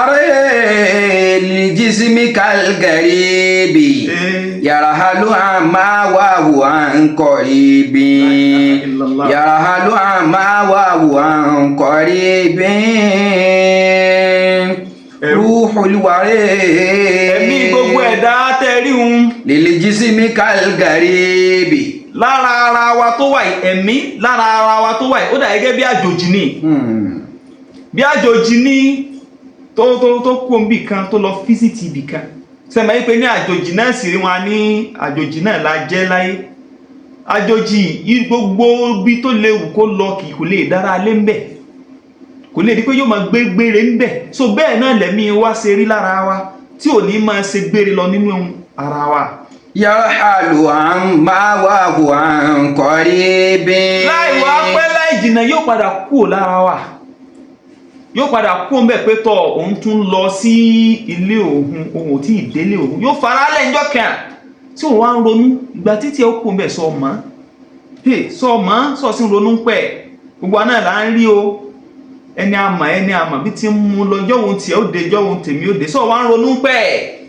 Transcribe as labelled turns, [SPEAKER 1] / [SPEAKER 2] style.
[SPEAKER 1] الورى للجسم كالغريب يرحل عما وهو عن قريب يرحل عما وهو عن قريب روح الورى
[SPEAKER 2] ẹ̀mí gbogbo ẹ̀dá tẹ́ríhun
[SPEAKER 1] للجسم كالغريب
[SPEAKER 2] lára ara wa tó wà yìí ẹ̀mí lára ara wa tó wà yìí ó dà gẹ́gẹ́ bí àjòjì ni bí àjòjì ní tó kó nbì kan tó lọ fíṣítì ibì kan sẹ́mi ayé pé ní àjòjì náà sì rí wọn ní àjòjì náà la jẹ́ láyé àjòjì gbogbo bí tó léwu kó lọ kì kò lè dára lé ń bẹ̀ kò lè di pé yóò máa gbé gbére ń bẹ̀ so bẹ́ẹ̀ náà lẹ̀mí wa ṣe rí lára wa tí ò ní máa ṣe gbére lọ nínú ara wa.
[SPEAKER 1] يرحل عما وهو عن قريب
[SPEAKER 2] láì wá pẹ́ láì jìnnà yóò padà kú lára wa yóò padà kú ń bẹ̀ pé tọ̀ òun tún lọ sí ilé òun tí ìdélé òun yóò fara lẹ́njọ́ kan tí òun wá ń ronú ìgbà títí ẹ kú ń bẹ̀ sọ mọ́ sọ sí ronú pẹ̀ gbogbo náà là ń rí o ẹni àmà bí ti ń mú lọ jọ́wọ́n tiẹ̀ ó de jọ́wọ́n tèmi ó de sọ wá ń ronú pẹ̀